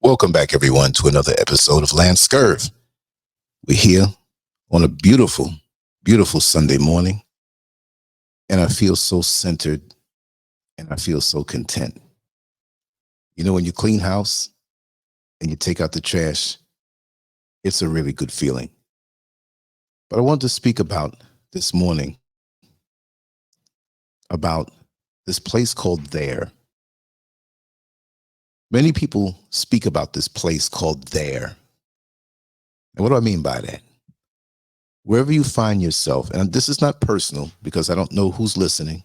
Welcome back, everyone, to another episode of LANCESCURV. We're here on a beautiful, beautiful Sunday morning, and I feel so centered and I feel so content. You know, when you clean house and you take out the trash, it's a really good feeling. But I want to speak about this morning about this place called there. Many people speak about this place called there. And what do I mean by that? Wherever you find yourself, and this is not personal because I don't know who's listening,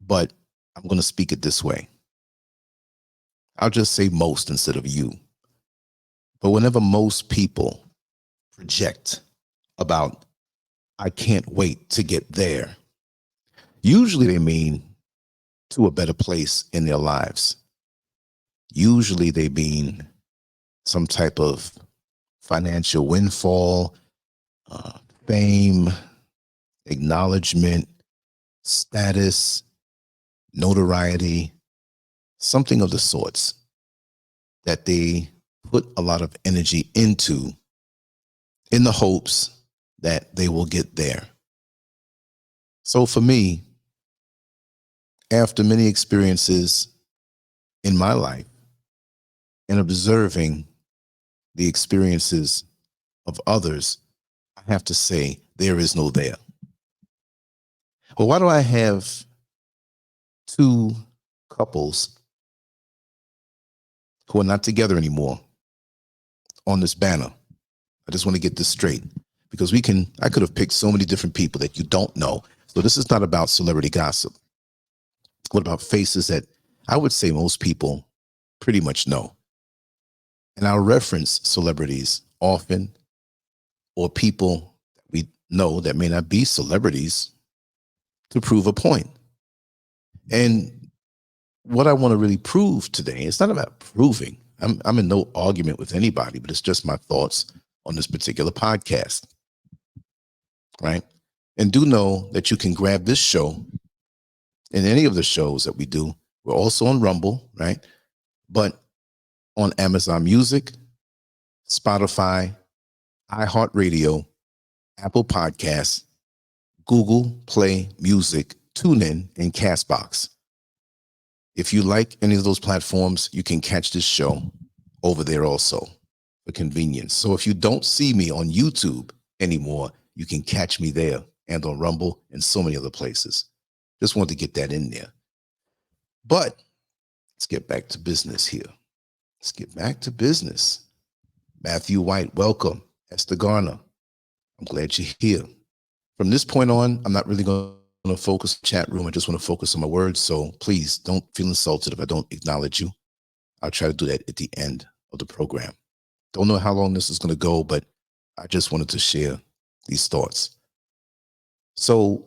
but I'm going to speak it this way. I'll just say most instead of you. But whenever most people project about, I can't wait to get there, usually they mean to a better place in their lives. Usually they mean some type of financial windfall, fame, acknowledgement, status, notoriety, something of the sorts that they put a lot of energy into in the hopes that they will get there. So for me, after many experiences in my life and observing the experiences of others, I have to say there is no there. Well, why do I have two couples who are not together anymore on this banner? I just want to get this straight because I could have picked so many different people that you don't know. So this is not about celebrity gossip. What about faces that I would say most people pretty much know? And I'll reference celebrities often, or people that we know that may not be celebrities, to prove a point. And what I want to really prove today, it's not about proving. I'm in no argument with anybody, but it's just my thoughts on this particular podcast, right? And do know that you can grab this show and any of the shows that we do. We're also on Rumble, right? But on Amazon Music, Spotify, iHeartRadio, Apple Podcasts, Google Play Music, TuneIn, and Castbox. If you like any of those platforms, you can catch this show over there also for convenience. So if you don't see me on YouTube anymore, you can catch me there and on Rumble and so many other places. Just wanted to get that in there. But let's get back to business here. Let's get back to business. Matthew White, welcome. Esther Garner, I'm glad you're here. From this point on, I'm not really going to focus on the chat room. I just want to focus on my words. So please don't feel insulted if I don't acknowledge you. I'll try to do that at the end of the program. Don't know how long this is going to go, but I just wanted to share these thoughts. So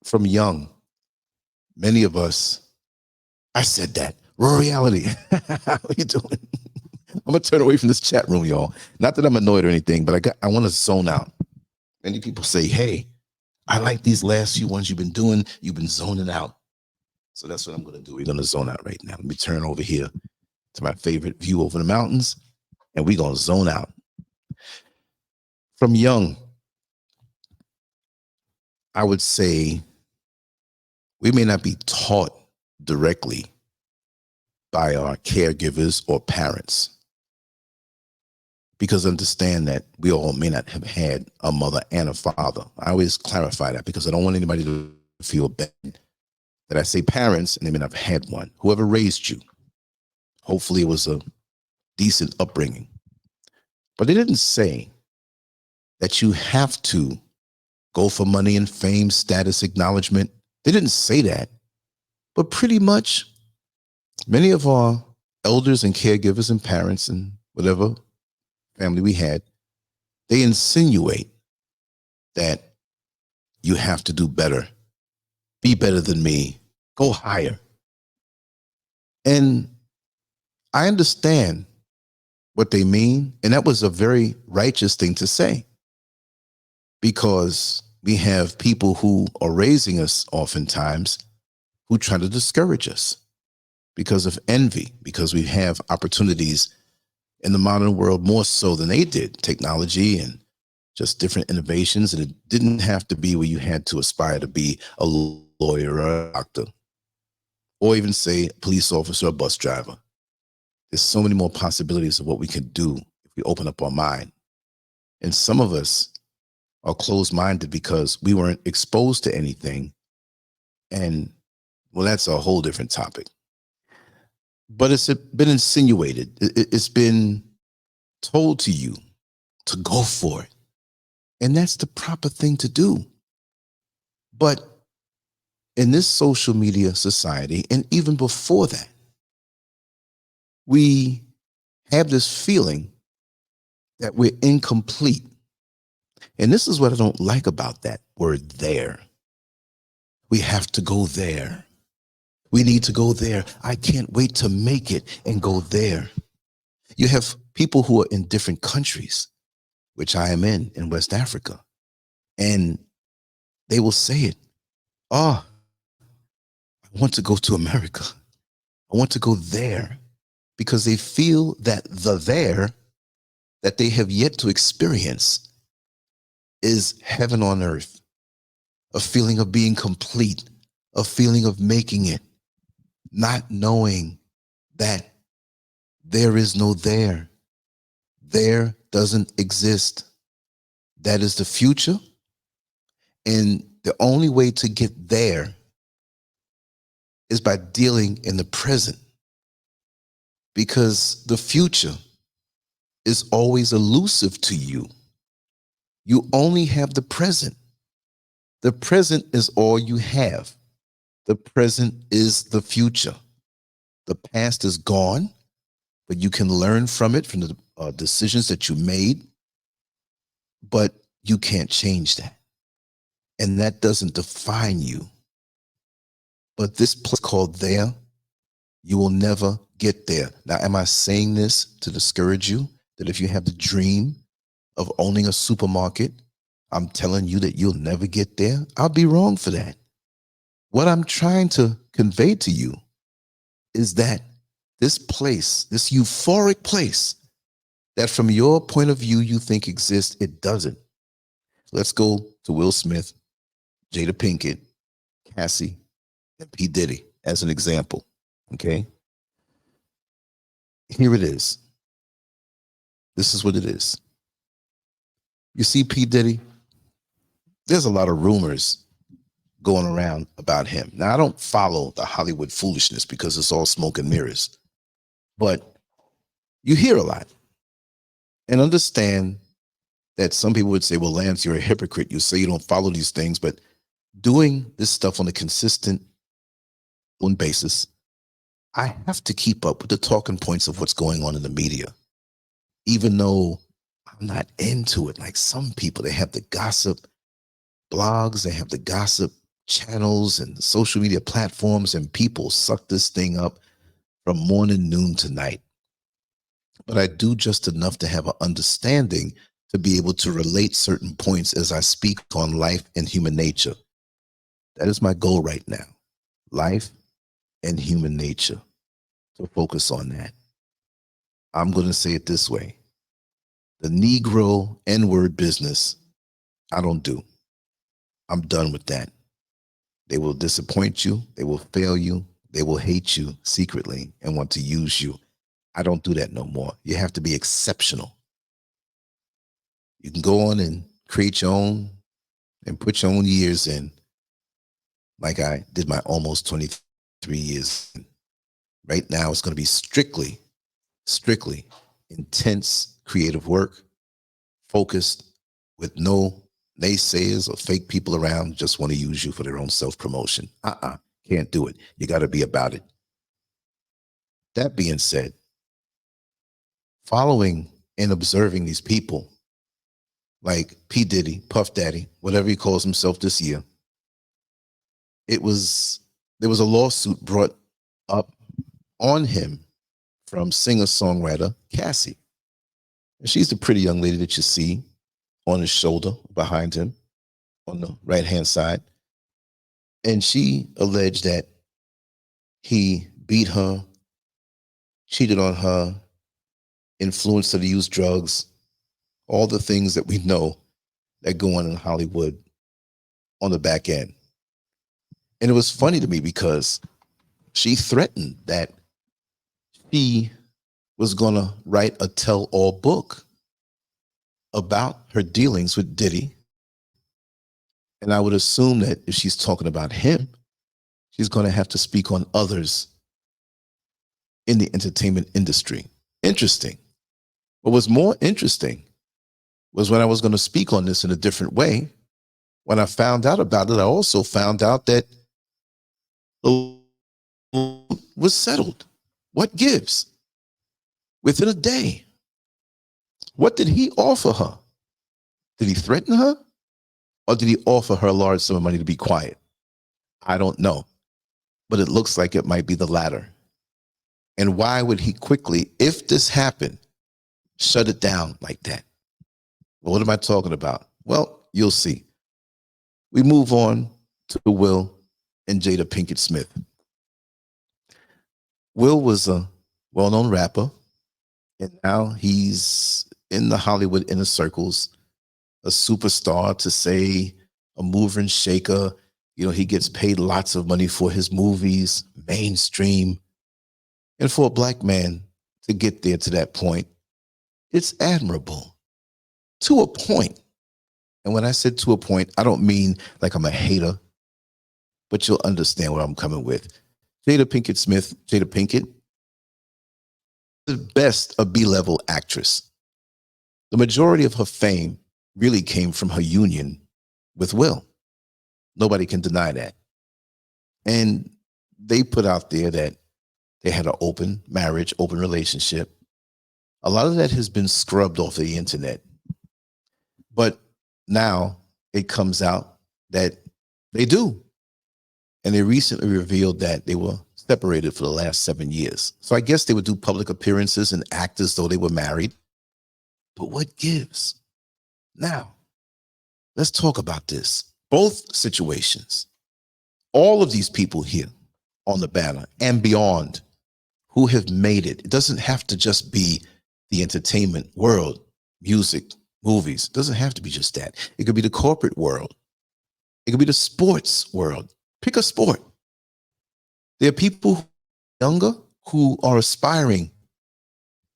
from young, many of us, I said that, raw reality. How are you doing? I'm going to turn away from this chat room, y'all. Not that I'm annoyed or anything, but I want to zone out. Many people say, hey, I like these last few ones you've been doing. You've been zoning out. So that's what I'm going to do. We're going to zone out right now. Let me turn over here to my favorite view over the mountains, and we're going to zone out. From young, I would say we may not be taught directly by our caregivers or parents, because understand that we all may not have had a mother and a father. I always clarify that because I don't want anybody to feel bad that I say parents and they may not have had one. Whoever raised you, hopefully it was a decent upbringing. But they didn't say that you have to go for money and fame, status, acknowledgement. They didn't say that. But pretty much many of our elders and caregivers and parents and whatever family we had, they insinuate that you have to do better, be better than me, go higher. And I understand what they mean, and that was a very righteous thing to say, because we have people who are raising us oftentimes who try to discourage us. because of envy, because we have opportunities in the modern world more so than they did, technology and just different innovations. And it didn't have to be where you had to aspire to be a lawyer or a doctor, or even say a police officer or a bus driver. There's so many more possibilities of what we can do if we open up our mind. And some of us are closed-minded because we weren't exposed to anything. And well, that's a whole different topic. But it's been insinuated. It's been told to you to go for it. And that's the proper thing to do. But in this social media society, and even before that, we have this feeling that we're incomplete. And this is what I don't like about that word there. We have to go there. We need to go there. I can't wait to make it and go there. You have people who are in different countries, which I am in West Africa, and they will say it. Oh, I want to go to America. I want to go there, because they feel that the there that they have yet to experience is heaven on earth, a feeling of being complete, a feeling of making it, not knowing that there is no there. There doesn't exist. That is the future. And the only way to get there is by dealing in the present, because the future is always elusive to you. You only have the present. The present is all you have. The present is the future. The past is gone, but you can learn from it, from the decisions that you made, but you can't change that. And that doesn't define you. But this place called there, you will never get there. Now, am I saying this to discourage you? That if you have the dream of owning a supermarket, I'm telling you that you'll never get there? I'll be wrong for that. What I'm trying to convey to you is that this place, this euphoric place that from your point of view you think exists, it doesn't. Let's go to Will Smith, Jada Pinkett, Cassie, and P. Diddy as an example, okay? Here it is. This is what it is. You see P. Diddy? There's a lot of rumors going around about him. Now, I don't follow the Hollywood foolishness because it's all smoke and mirrors, but you hear a lot. And understand that some people would say, well, Lance, you're a hypocrite. You say you don't follow these things, but doing this stuff on a consistent basis, I have to keep up with the talking points of what's going on in the media, even though I'm not into it. Like some people, they have the gossip blogs, they have the gossip channels and social media platforms, and people suck this thing up from morning, noon to night. But I do just enough to have an understanding to be able to relate certain points as I speak on life and human nature. That is my goal right now. Life and human nature. So focus on that. I'm going to say it this way. The Negro N-word business, I don't do. I'm done with that. They will disappoint you. They will fail you. They will hate you secretly and want to use you. I don't do that no more. You have to be exceptional. You can go on and create your own and put your own years in, like I did my almost 23 years. Right now, it's going to be strictly intense creative work, focused, with no naysayers or fake people around just want to use you for their own self-promotion. Can't do it. You got to be about it. That being said, following and observing these people like P. Diddy, Puff Daddy, whatever he calls himself this year, there was a lawsuit brought up on him from singer-songwriter Cassie. And she's the pretty young lady that you see on his shoulder behind him on the right-hand side. And she alleged that he beat her, cheated on her, influenced her to use drugs, all the things that we know that go on in Hollywood on the back end. And it was funny to me because she threatened that she was going to write a tell-all book about her dealings with Diddy. And I would assume that if she's talking about him, she's going to have to speak on others in the entertainment industry. Interesting. What was more interesting was when I was going to speak on this in a different way. When I found out about it, I also found out that it was settled. What gives? Within a day. What did he offer her? Did he threaten her? Or did he offer her a large sum of money to be quiet? I don't know. But it looks like it might be the latter. And why would he quickly, if this happened, shut it down like that? Well, what am I talking about? Well, you'll see. We move on to Will and Jada Pinkett Smith. Will was a well-known rapper, and now he's in the Hollywood inner circles, a superstar, to say a mover and shaker. You know, he gets paid lots of money for his movies, mainstream. And for a black man to get there to that point, it's admirable to a point. And when I said to a point, I don't mean like I'm a hater, but you'll understand what I'm coming with. Jada Pinkett Smith, Jada Pinkett, the best a B-level actress. The majority of her fame really came from her union with Will. Nobody can deny that. And they put out there that they had an open marriage, open relationship. A lot of that has been scrubbed off the internet. But now it comes out that they do. And they recently revealed that they were separated for the last 7 years. So I guess they would do public appearances and act as though they were married. But what gives? Now, let's talk about this. Both situations, all of these people here on the banner and beyond who have made it. It doesn't have to just be the entertainment world, music, movies. It doesn't have to be just that. It could be the corporate world. It could be the sports world. Pick a sport. There are people younger who are aspiring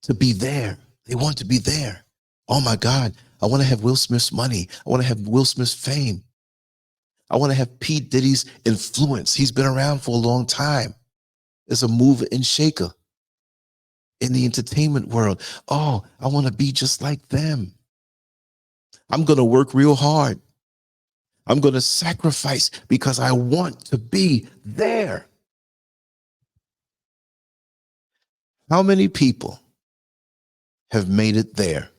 to be there. They want to be there. Oh my God, I want to have Will Smith's money. I want to have Will Smith's fame. I want to have P. Diddy's influence. He's been around for a long time. As a mover and shaker in the entertainment world. Oh, I want to be just like them. I'm going to work real hard. I'm going to sacrifice because I want to be there. How many people have made it there?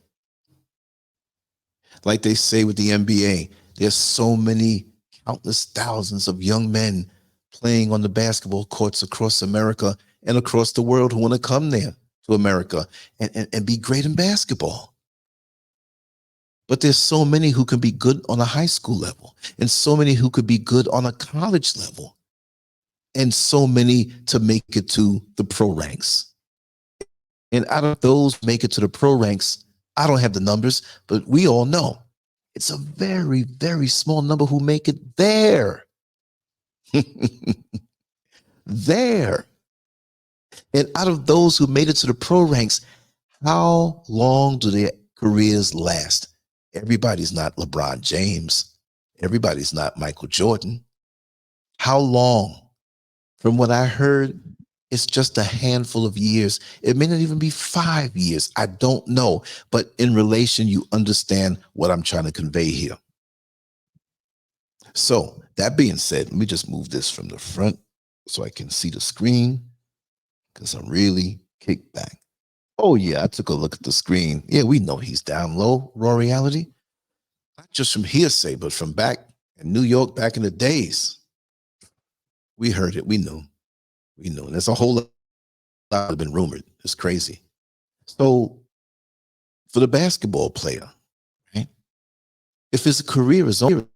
Like they say with the NBA, there's so many, countless thousands of young men playing on the basketball courts across America and across the world who want to come there to America and be great in basketball. But there's so many who can be good on a high school level, and so many who could be good on a college level, and so many to make it to the pro ranks. And out of those make it to the pro ranks, I don't have the numbers, but we all know it's a very, very small number who make it there. There. And out of those who made it to the pro ranks, how long do their careers last? Everybody's not LeBron James. Everybody's not Michael Jordan. How long? From what I heard, it's just a handful of years. It may not even be 5 years. I don't know. But in relation, you understand what I'm trying to convey here. So that being said, let me just move this from the front so I can see the screen because I'm really kicked back. Oh yeah, I took a look at the screen. Yeah, we know he's down low, raw reality. Not just from hearsay, but from back in New York back in the days. We heard it, we knew. We knew. And there's a whole lot that have been rumored. It's crazy. So for the basketball player, right? If his career is over,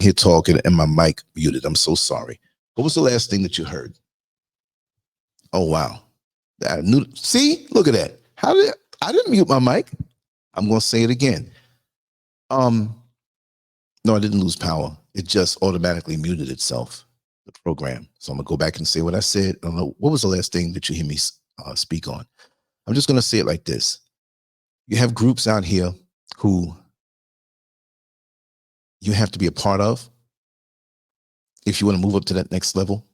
here talking and my mic muted. I'm so sorry. What was the last thing that you heard? Oh, wow. See, look at that. I didn't mute my mic. I'm going to say it again. No, I didn't lose power. It just automatically muted itself, the program. So I'm going to go back and say what I said. I don't know. What was the last thing that you hear me speak on? I'm just going to say it like this. You have groups out here who you have to be a part of if you want to move up to that next level.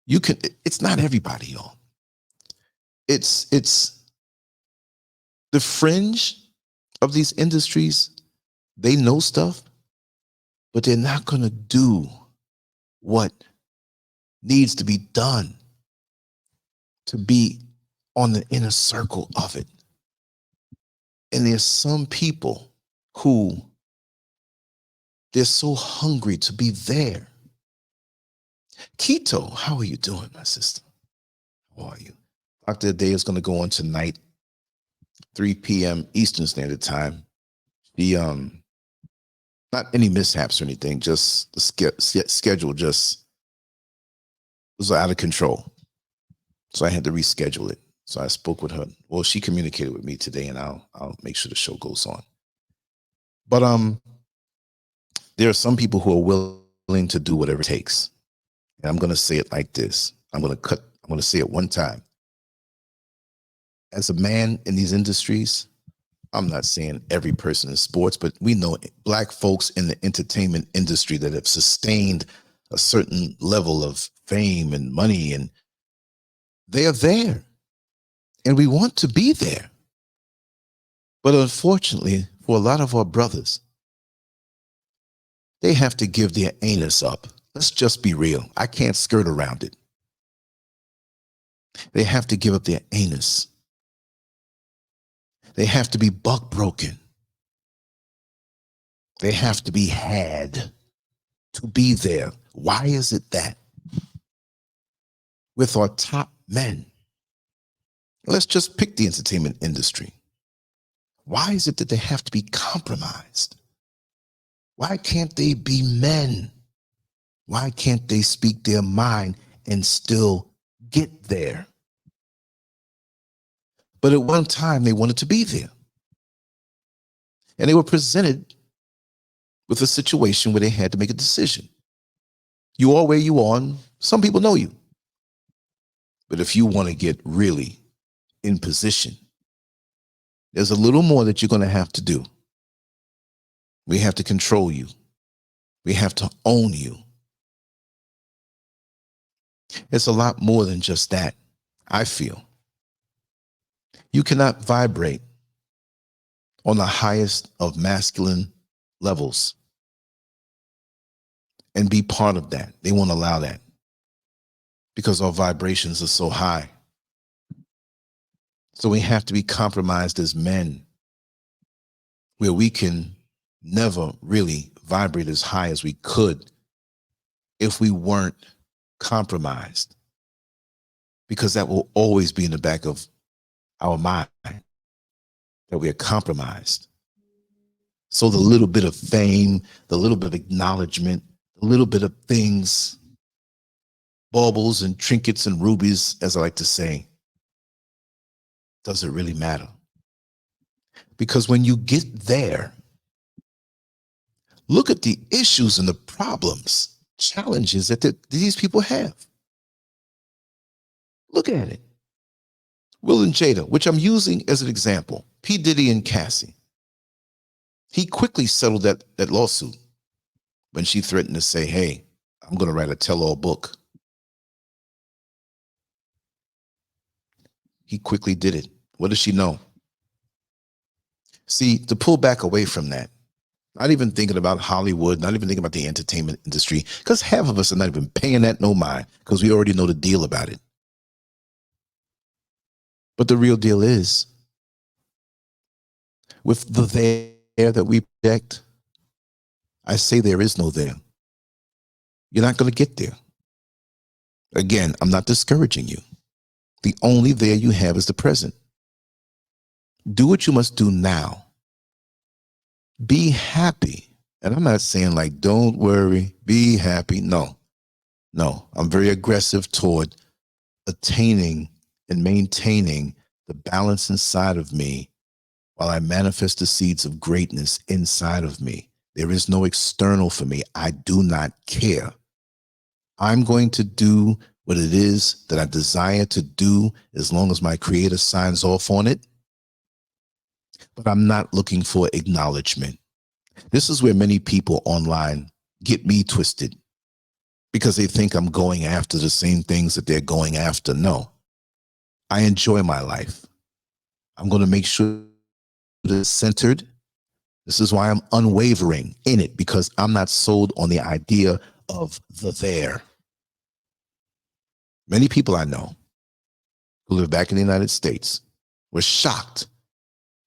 You can. It's not everybody, y'all. It's the fringe of these industries. They know stuff, but they're not going to do what needs to be done to be on the inner circle of it. And there's some people who they're so hungry to be there. Keto, how are you doing, my sister? How are you? Dr. Day is going to go on tonight, 3 p.m. Eastern Standard Time. The not any mishaps or anything, just the schedule just was out of control. So I had to reschedule it. So I spoke with her. Well, she communicated with me today, and I'll make sure the show goes on. But there are some people who are willing to do whatever it takes. And I'm going to say it like this. I'm going to say it one time. As a man in these industries, I'm not saying every person in sports, but we know Black folks in the entertainment industry that have sustained a certain level of fame and money, and they are there. And we want to be there. But unfortunately, for a lot of our brothers, they have to give their anus up. Let's just be real. I can't skirt around it. They have to give up their anus. They have to be buck broken. They have to be had to be there. Why is it that with our top men, let's just pick the entertainment industry. Why is it that they have to be compromised? Why can't they be men? Why can't they speak their mind and still get there? But at one time, they wanted to be there. And they were presented with a situation where they had to make a decision. You are where you are, and some people know you. But if you want to get really in position, there's a little more that you're going to have to do. We have to control you. We have to own you. It's a lot more than just that, I feel. You cannot vibrate on the highest of masculine levels and be part of that. They won't allow that because our vibrations are so high. So we have to be compromised as men, where we can never really vibrate as high as we could if we weren't compromised, because that will always be in the back of our mind, that we are compromised. So the little bit of fame, the little bit of acknowledgement, the little bit of things, baubles and trinkets and rubies, as I like to say, does it really matter? Because when you get there, look at the issues and the problems, challenges that these people have. Look at it. Will and Jada, which I'm using as an example, P. Diddy and Cassie. He quickly settled that lawsuit when she threatened to say, hey, I'm going to write a tell-all book. He quickly did it. What does she know? See, to pull back away from that, not even thinking about Hollywood, not even thinking about the entertainment industry, because half of us are not even paying that no mind, because we already know the deal about it. But the real deal is, with the there that we project, I say there is no there. You're not going to get there. Again, I'm not discouraging you. The only there you have is the present. Do what you must do now. Be happy And I'm not saying like, don't worry, be happy. No, no, I'm very aggressive toward attaining and maintaining the balance inside of me while I manifest the seeds of greatness inside of me. There is no external for me. I do not care. I'm going to do what it is that I desire to do as long as my creator signs off on it. But I'm not looking for acknowledgement. This is where many people online get me twisted because they think I'm going after the same things that they're going after. No, I enjoy my life. I'm going to make sure that it's centered. This is why I'm unwavering in it, because I'm not sold on the idea of the there. Many people I know who live back in the United States were shocked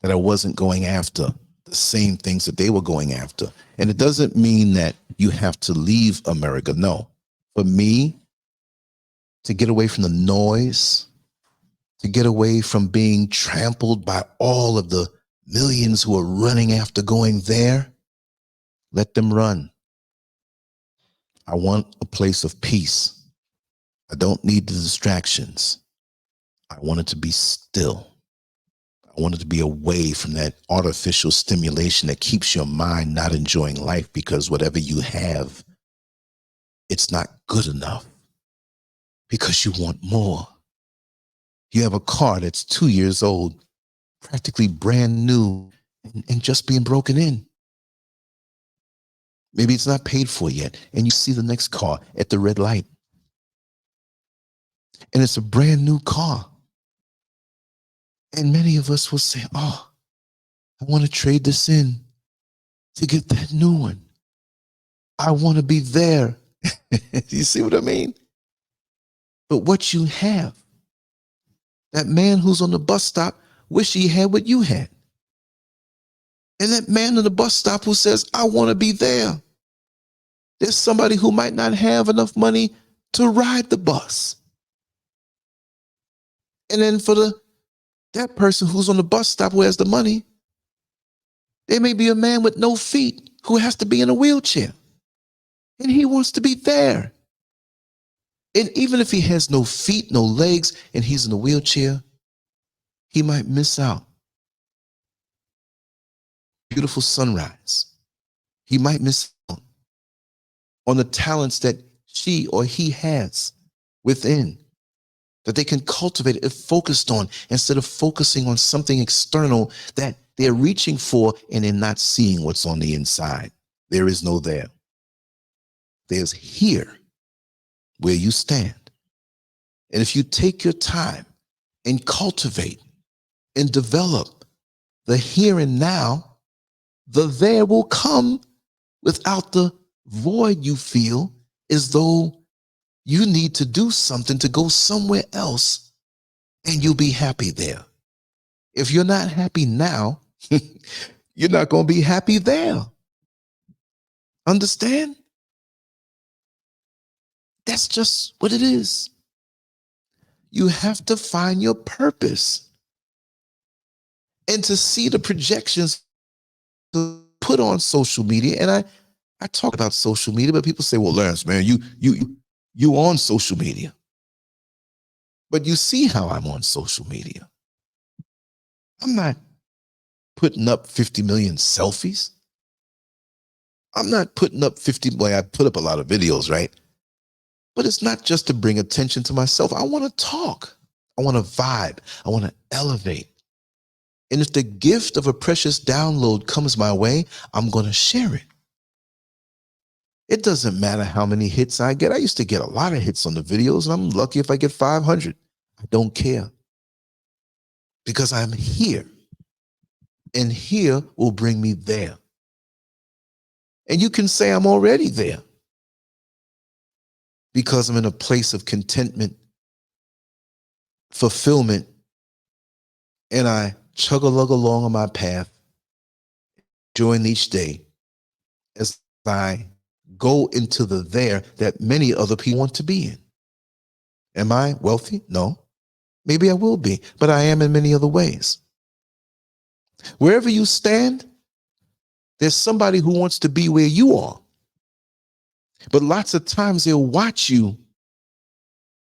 that I wasn't going after the same things that they were going after. And it doesn't mean that you have to leave America. No. For me, to get away from the noise, to get away from being trampled by all of the millions who are running after going there, let them run. I want a place of peace. I don't need the distractions. I want it to be still. I want it to be away from that artificial stimulation that keeps your mind not enjoying life, because whatever you have, it's not good enough because you want more. You have a car that's 2 years old, practically brand new, and just being broken in. Maybe it's not paid for yet, and you see the next car at the red light. And it's a brand new car. And many of us will say, oh, I want to trade this in to get that new one. I want to be there. You see what I mean? But what you have, that man who's on the bus stop wish he had what you had. And that man on the bus stop who says, I want to be there. There's somebody who might not have enough money to ride the bus. And then for that person who's on the bus stop who has the money, there may be a man with no feet who has to be in a wheelchair. And he wants to be there. And even if he has no feet, no legs, and he's in a wheelchair, he might miss out. Beautiful sunrise. He might miss out on the talents that she or he has within, that they can cultivate if focused on, instead of focusing on something external that they're reaching for and they're not seeing what's on the inside. There is no there. There's here where you stand. And if you take your time and cultivate and develop the here and now, the there will come without the void you feel as though you need to do something to go somewhere else, and you'll be happy there. If you're not happy now, you're not going to be happy there. Understand? That's just what it is. You have to find your purpose. And to see the projections to put on social media, and I talk about social media, but people say, well, Lance, man, you on social media. But you see how I'm on social media. I'm not putting up 50 million selfies. I'm not putting up 50, well, I put up a lot of videos, right? But it's not just to bring attention to myself. I want to talk. I want to vibe. I want to elevate. And if the gift of a precious download comes my way, I'm going to share it. It doesn't matter how many hits I get. I used to get a lot of hits on the videos, and I'm lucky if I get 500. I don't care, because I'm here, and here will bring me there. And you can say I'm already there, because I'm in a place of contentment, fulfillment, and I chug-a-lug along on my path, enjoying each day as I go into the there that many other people want to be in. Am I wealthy? No. Maybe I will be, but I am in many other ways. Wherever you stand, There's somebody who wants to be where you are. But lots of times they'll watch you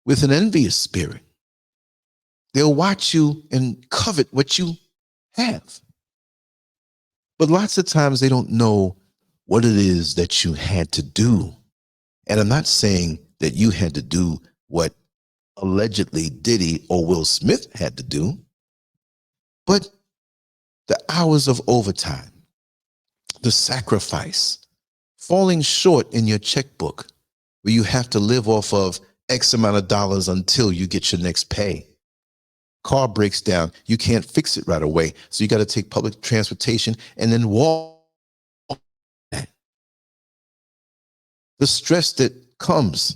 with an envious spirit. They'll watch you and covet what you have. But lots of times they don't know what it is that you had to do. And I'm not saying that you had to do what allegedly Diddy or Will Smith had to do, but the hours of overtime, the sacrifice, falling short in your checkbook where you have to live off of X amount of dollars until you get your next pay. Car breaks down, you can't fix it right away, so you got to take public transportation and then walk. The stress that comes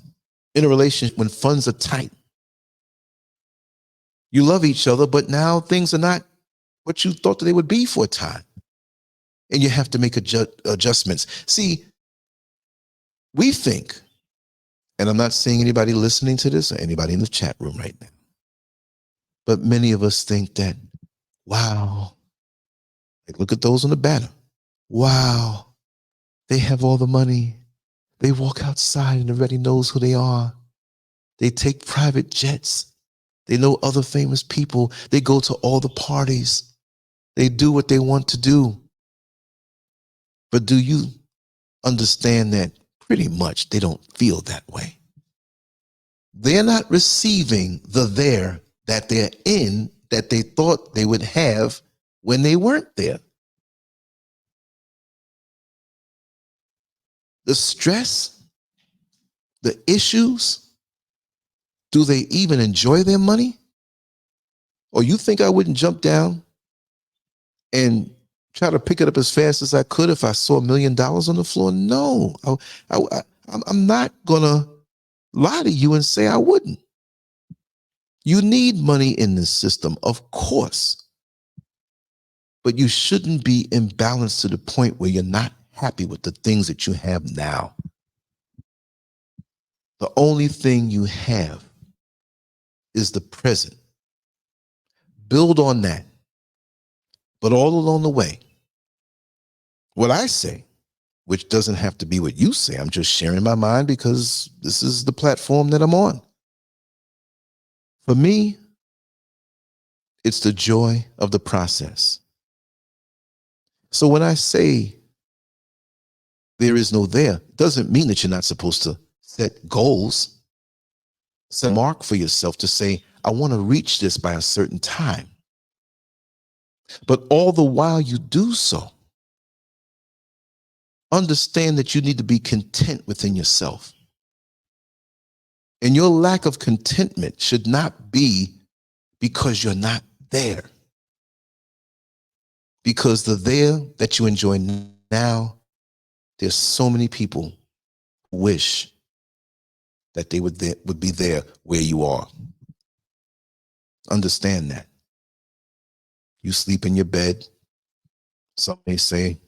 in a relationship when funds are tight. You love each other, but now things are not what you thought that they would be for a time. And you have to make adjustments. See, we think, and I'm not saying anybody listening to this or anybody in the chat room right now, but many of us think that, wow, like look at those on the banner. Wow, they have all the money. They walk outside and everybody knows who they are. They take private jets. They know other famous people. They go to all the parties. They do what they want to do. But do you understand that pretty much they don't feel that way? They're not receiving the there that they're in that they thought they would have when they weren't there. The stress, the issues, do they even enjoy their money? Or you think I wouldn't jump down and try to pick it up as fast as I could if I saw $1 million on the floor? No, I'm not gonna lie to you and say I wouldn't. You need money in this system, of course, but you shouldn't be imbalanced to the point where you're not happy with the things that you have now. The only thing you have is the present. Build on that. But all along the way, what I say, which doesn't have to be what you say, I'm just sharing my mind because this is the platform that I'm on. For me, it's the joy of the process. So when I say there is no there, it doesn't mean that you're not supposed to set goals, set a mark for yourself to say, I want to reach this by a certain time. But all the while you do so, understand that you need to be content within yourself. And your lack of contentment should not be because you're not there. Because the there that you enjoy now, there's so many people who wish that they would be there where you are. Understand that. You sleep in your bed. Some may say,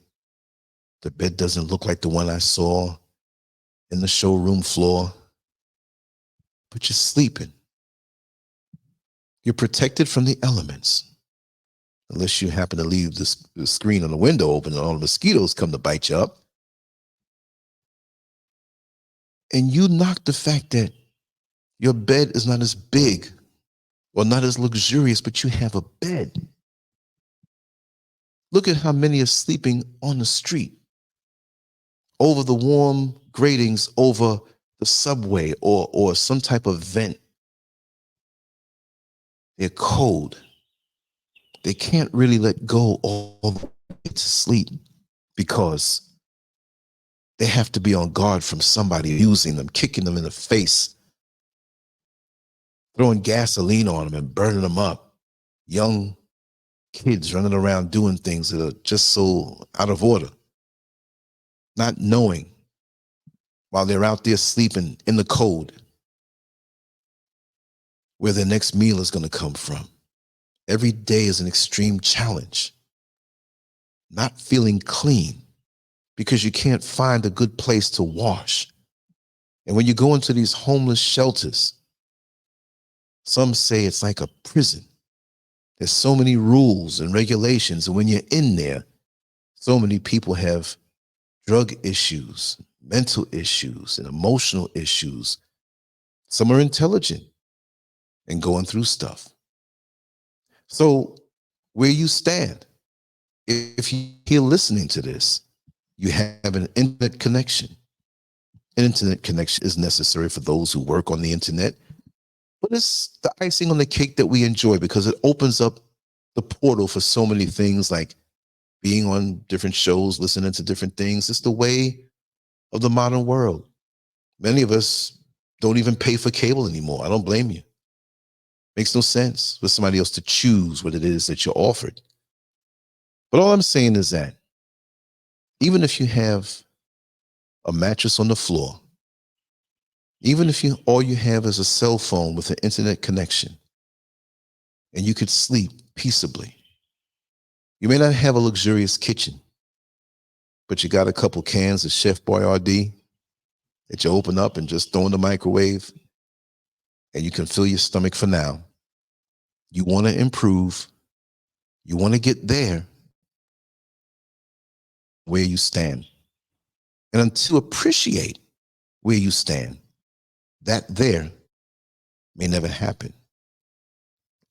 the bed doesn't look like the one I saw in the showroom floor. But you're sleeping. You're protected from the elements. Unless you happen to leave the screen on the window open and all the mosquitoes come to bite you up. And you knock the fact that your bed is not as big or not as luxurious, but you have a bed. Look at how many are sleeping on the street, over the warm gratings, over the subway or some type of vent. They're cold. They can't really let go all the way to sleep because they have to be on guard from somebody using them, kicking them in the face, throwing gasoline on them and burning them up. Young kids running around doing things that are just so out of order, not knowing while they're out there sleeping in the cold where their next meal is going to come from. Every day is an extreme challenge. Not feeling clean because you can't find a good place to wash. And when you go into these homeless shelters, some say it's like a prison. There's so many rules and regulations, and when you're in there, So many people have drug issues, mental issues, and emotional issues. Some are intelligent and going through stuff. So where you stand, if you're here listening to this, you have an internet connection. An internet connection is necessary for those who work on the internet, but it's the icing on the cake that we enjoy because it opens up the portal for so many things like being on different shows, listening to different things. It's the way of the modern world. Many of us don't even pay for cable anymore. I don't blame you. Makes no sense for somebody else to choose what it is that you're offered. But all I'm saying is that even if you have a mattress on the floor, even if all you have is a cell phone with an internet connection, and you could sleep peaceably, you may not have a luxurious kitchen, but you got a couple cans of Chef Boyardee that you open up and just throw in the microwave, and you can fill your stomach for now. You want to improve. You want to get there where you stand. And until appreciate where you stand, that there may never happen.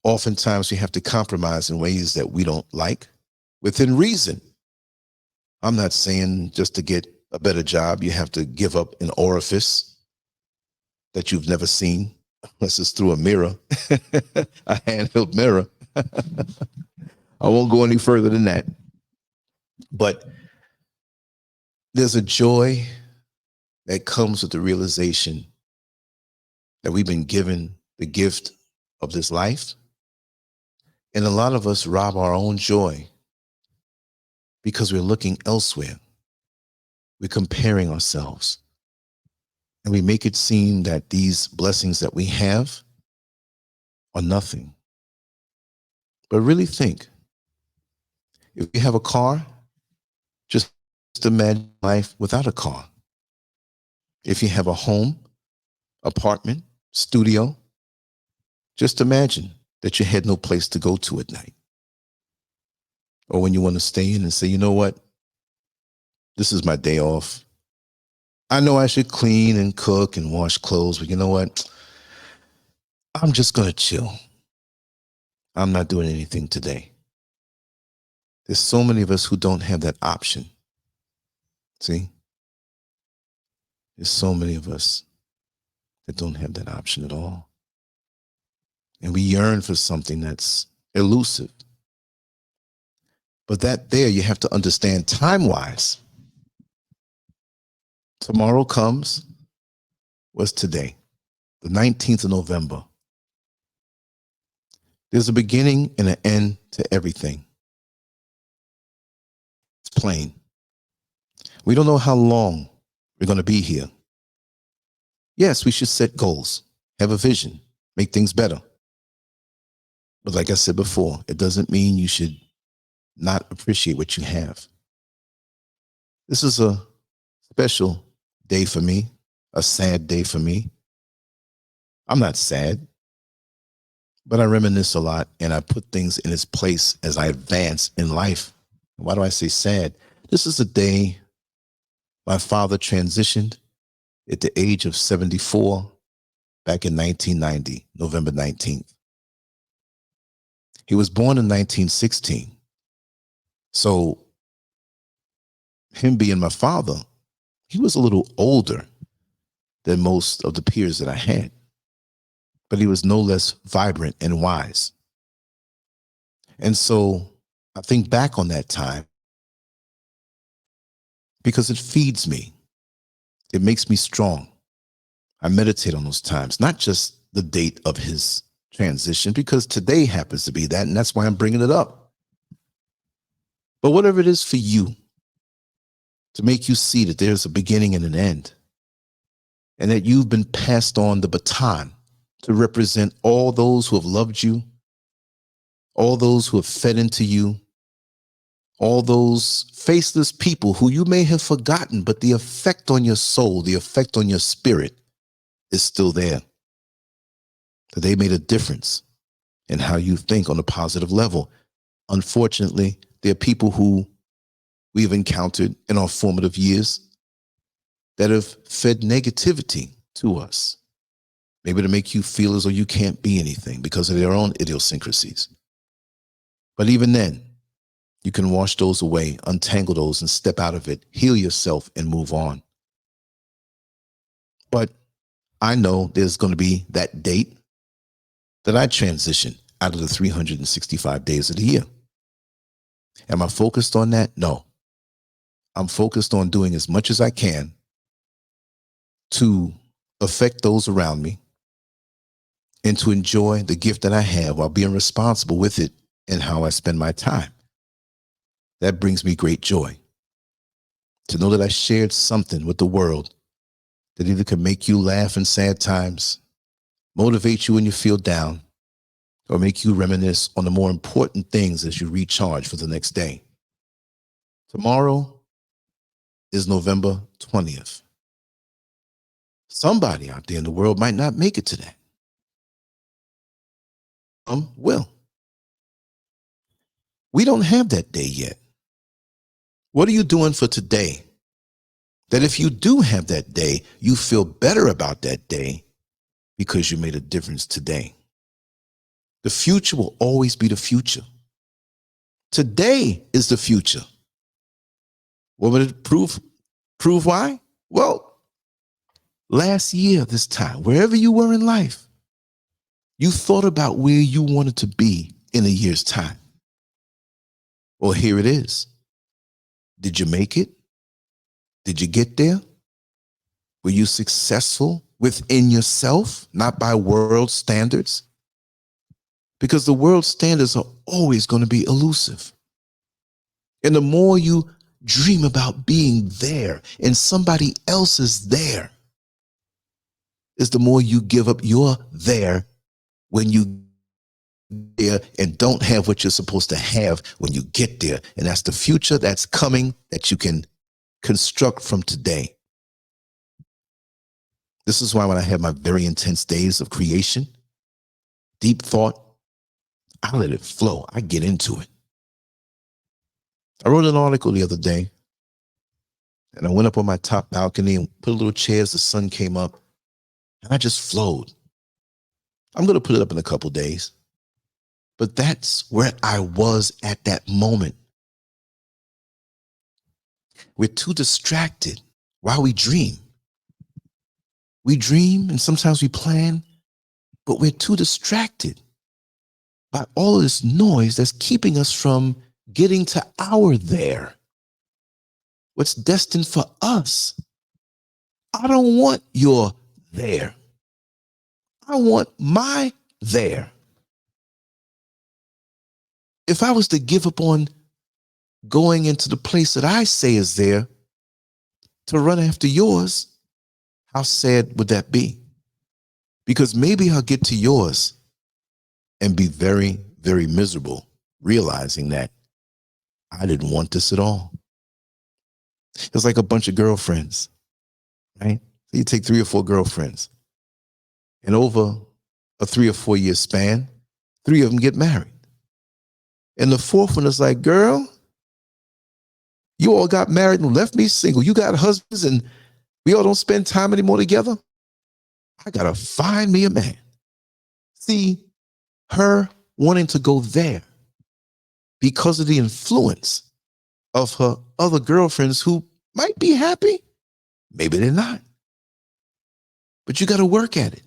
Oftentimes we have to compromise in ways that we don't like within reason. I'm not saying just to get a better job, you have to give up an orifice that you've never seen, unless it's through a mirror, a handheld mirror. I won't go any further than that. But there's a joy that comes with the realization that we've been given the gift of this life. And a lot of us rob our own joy because we're looking elsewhere. We're comparing ourselves. And we make it seem that these blessings that we have are nothing. But really think, if you have a car, just imagine life without a car. If you have a home, apartment, studio, just imagine that you had no place to go to at night. Or when you want to stay in and say, you know what? This is my day off. I know I should clean and cook and wash clothes, but you know what? I'm just going to chill. I'm not doing anything today. There's so many of us who don't have that option. See? There's so many of us that don't have that option at all. And we yearn for something that's elusive. But that there, you have to understand time-wise. Tomorrow comes, what's today? The 19th of November. There's a beginning and an end to everything. It's plain. We don't know how long we're going to be here. Yes, we should set goals, have a vision, make things better. But like I said before, it doesn't mean you should not appreciate what you have. This is a special day for me, a sad day for me. I'm not sad, but I reminisce a lot and I put things in its place as I advance in life. Why do I say sad? This is a day my father transitioned at the age of 74 back in 1990, November 19th. He was born in 1916. So him being my father, he was a little older than most of the peers that I had, but he was no less vibrant and wise. And so I think back on that time because it feeds me. It makes me strong. I meditate on those times, not just the date of his transition, because today happens to be that, and that's why I'm bringing it up. But whatever it is for you, to make you see that there's a beginning and an end, and that you've been passed on the baton to represent all those who have loved you, all those who have fed into you, all those faceless people who you may have forgotten, but the effect on your soul, the effect on your spirit is still there. That they made a difference in how you think on a positive level. Unfortunately, there are people who we've encountered in our formative years that have fed negativity to us, maybe to make you feel as though you can't be anything because of their own idiosyncrasies. But even then, you can wash those away, untangle those, and step out of it, heal yourself, and move on. But I know there's going to be that date that I transition out of the 365 days of the year. Am I focused on that? No. I'm focused on doing as much as I can to affect those around me and to enjoy the gift that I have while being responsible with it and how I spend my time. That brings me great joy to know that I shared something with the world that either can make you laugh in sad times, motivate you when you feel down, or make you reminisce on the more important things as you recharge for the next day. Tomorrow is November 20th. Somebody out there in the world might not make it to that. Will. We don't have that day yet. What are you doing for today that if you do have that day, you feel better about that day because you made a difference today? The future will always be the future. Today is the future. What would it prove? Prove why? Well, last year, this time, wherever you were in life, you thought about where you wanted to be in a year's time. Well, here it is. Did you make it? Did you get there? Were you successful within yourself, not by world standards? Because the world standards are always going to be elusive. And the more you dream about being there and somebody else is there, is the more you give up your there when you there and don't have what you're supposed to have when you get there. And that's the future that's coming that you can construct from today. This is why when I have my very intense days of creation, deep thought, I let it flow. I get into it. I wrote an article the other day and I went up on my top balcony and put a little chair as the sun came up and I just flowed. I'm going to put it up in a couple days. But that's where I was at that moment. We're too distracted while we dream. We dream and sometimes we plan, but we're too distracted by all of this noise that's keeping us from getting to our there. What's destined for us. I don't want your there. I want my there. If I was to give up on going into the place that I say is there to run after yours, how sad would that be? Because maybe I'll get to yours and be very, very miserable, realizing that I didn't want this at all. It's like a bunch of girlfriends, right? So you take 3 or 4 girlfriends, and over a 3 or 4 year span, 3 of them get married. And the 4th one is like, girl, you all got married and left me single. You got husbands and we all don't spend time anymore together. I got to find me a man. See, her wanting to go there because of the influence of her other girlfriends who might be happy. Maybe they're not. But you got to work at it.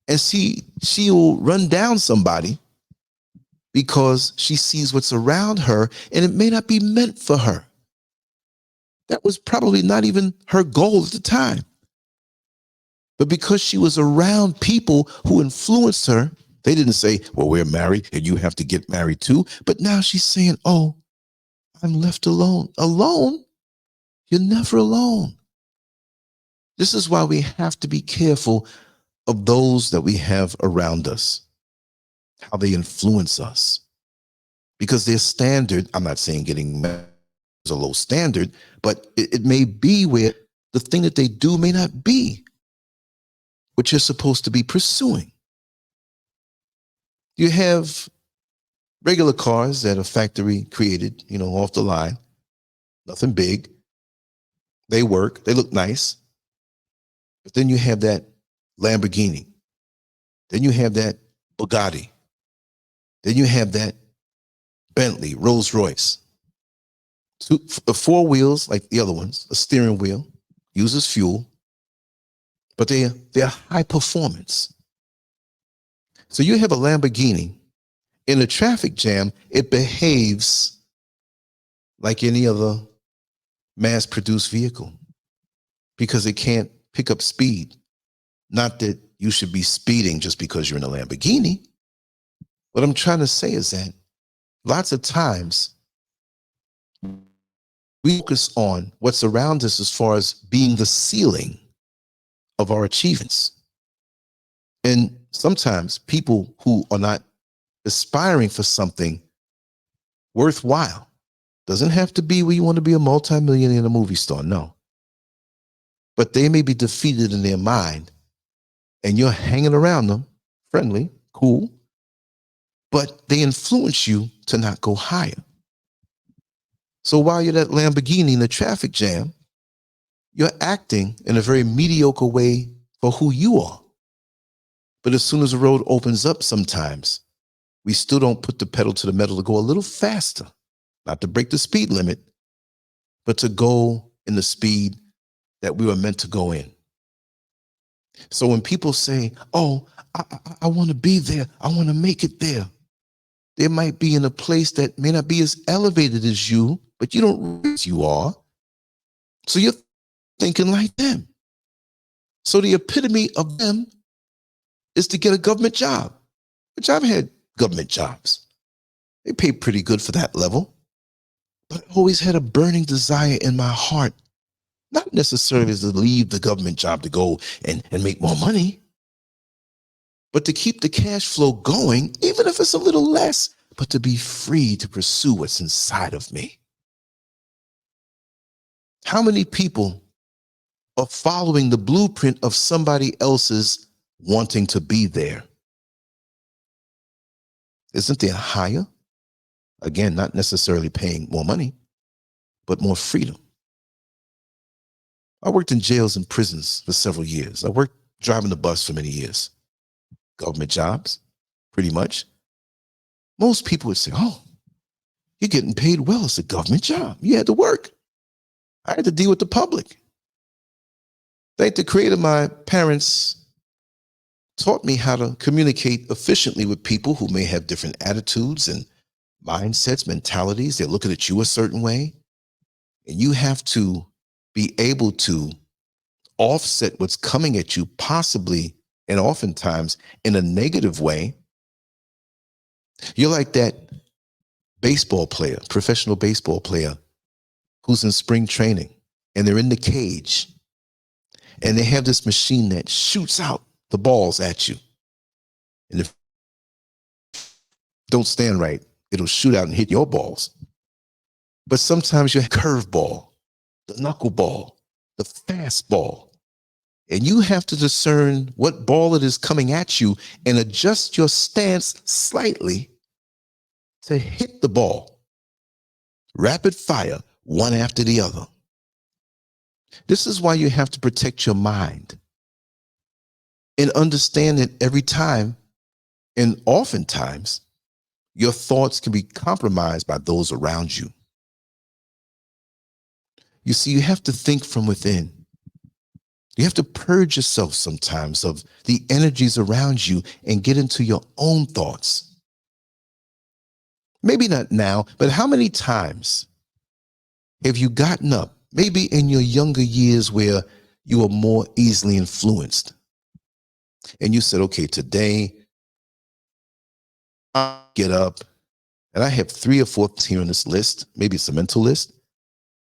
And see, she'll run down somebody because she sees what's around her and it may not be meant for her. That was probably not even her goal at the time. But because she was around people who influenced her, they didn't say, well, we're married and you have to get married too. But now she's saying, oh, I'm left alone. Alone? You're never alone. This is why we have to be careful of those that we have around us, how they influence us. Because their standard, I'm not saying getting married is a low standard, but it may be where the thing that they do may not be what you're supposed to be pursuing. You have regular cars that are factory created, off the line. nothing big. They work, they look nice. But then you have that Lamborghini. Then you have that Bugatti. Then you have that Bentley, Rolls Royce. Four wheels like the other ones, a steering wheel, uses fuel, but they're high performance. So you have a Lamborghini. In a traffic jam, it behaves like any other mass-produced vehicle because it can't pick up speed. Not that you should be speeding just because you're in a Lamborghini. What I'm trying to say is that lots of times we focus on what's around us as far as being the ceiling of our achievements. And sometimes people who are not aspiring for something worthwhile, doesn't have to be where you want to be a multimillionaire in a movie star, no. But they may be defeated in their mind and you're hanging around them, friendly, cool, but they influence you to not go higher. So while you're that Lamborghini in the traffic jam, you're acting in a very mediocre way for who you are. But as soon as the road opens up sometimes, we still don't put the pedal to the metal to go a little faster, not to break the speed limit, but to go in the speed that we were meant to go in. So when people say, oh, I want to be there, I want to make it there, they might be in a place that may not be as elevated as you, but you don't realize you are. So you're thinking like them. So the epitome of them is to get a government job, which I've had government jobs. They pay pretty good for that level. But I always had a burning desire in my heart, not necessarily to leave the government job to go and make more money, but to keep the cash flow going, even if it's a little less, but to be free to pursue what's inside of me. How many people are following the blueprint of somebody else's wanting to be there? Isn't there higher? Again, not necessarily paying more money, but more freedom. I worked in jails and prisons for several years. I worked driving the bus for many years. Government jobs, pretty much. Most people would say, oh, you're getting paid well. It's a government job. You had to work. I had to deal with the public. Thank the Creator, my parents taught me how to communicate efficiently with people who may have different attitudes and mindsets, mentalities. They're looking at you a certain way. And you have to be able to offset what's coming at you, possibly and oftentimes in a negative way. You're like that baseball player, professional baseball player, who's in spring training and they're in the cage and they have this machine that shoots out the balls at you. And if you don't stand right, it'll shoot out and hit your balls. But sometimes you have curveball, the knuckleball, the fastball, and you have to discern what ball it is coming at you and adjust your stance slightly to hit the ball. Rapid fire, one after the other. This is why you have to protect your mind and understand that every time and oftentimes your thoughts can be compromised by those around you. You see, you have to think from within. You have to purge yourself sometimes of the energies around you and get into your own thoughts. Maybe not now, but how many times have you gotten up, maybe in your younger years where you were more easily influenced, and you said, okay, today I'll get up, and I have 3 or 4 here on this list, maybe it's a mental list,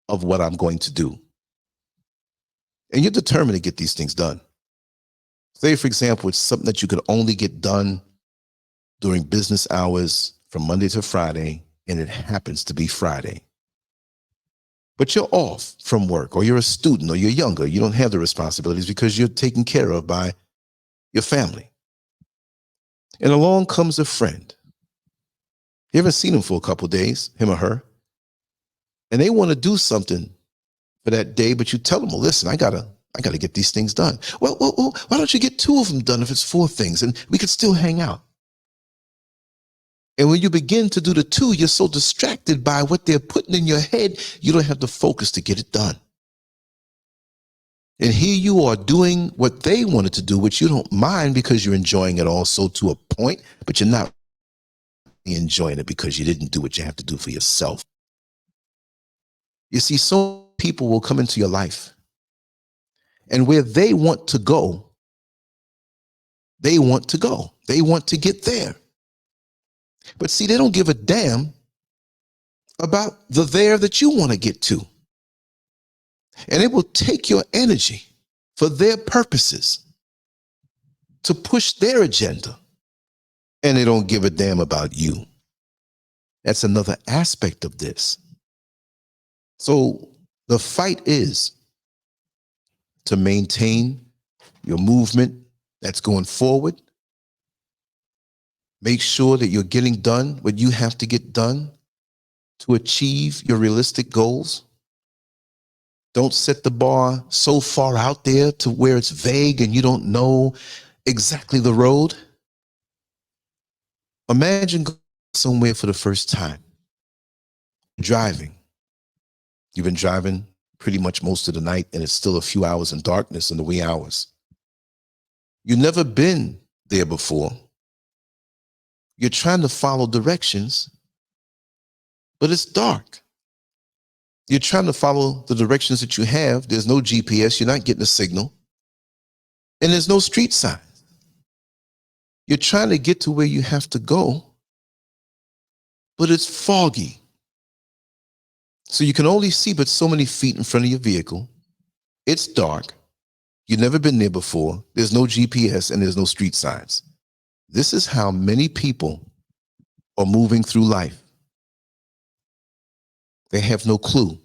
of what I'm going to do. And you're determined to get these things done. Say, for example, it's something that you could only get done during business hours from Monday to Friday, and it happens to be Friday. But you're off from work, or you're a student, or you're younger. You don't have the responsibilities because you're taken care of by your family. And along comes a friend. You haven't seen him for a couple of days, him or her. and they want to do something for that day, but you tell them, well, listen, I gotta get these things done. Well, why don't you get 2 of them done if it's 4 things, and we could still hang out? And when you begin to do the 2, you're so distracted by what they're putting in your head, you don't have the focus to get it done. And here you are doing what they wanted to do, which you don't mind because you're enjoying it also to a point, but you're not enjoying it because you didn't do what you have to do for yourself. You see, so people will come into your life, and where they want to go, they want to go. They want to get there. But see, they don't give a damn about the there that you want to get to. And it will take your energy for their purposes to push their agenda. And they don't give a damn about you. That's another aspect of this. So the fight is to maintain your movement that's going forward. Make sure that you're getting done what you have to get done to achieve your realistic goals. Don't set the bar so far out there to where it's vague and you don't know exactly the road. Imagine going somewhere for the first time. Driving. You've been driving pretty much most of the night, and it's still a few hours in darkness in the wee hours. You've never been there before. You're trying to follow directions, but it's dark. You're trying to follow the directions that you have. There's no GPS. You're not getting a signal. And there's no street signs. You're trying to get to where you have to go, but it's foggy. So you can only see but so many feet in front of your vehicle. It's dark. You've never been there before. There's no GPS and there's no street signs. This is how many people are moving through life. They have no clue.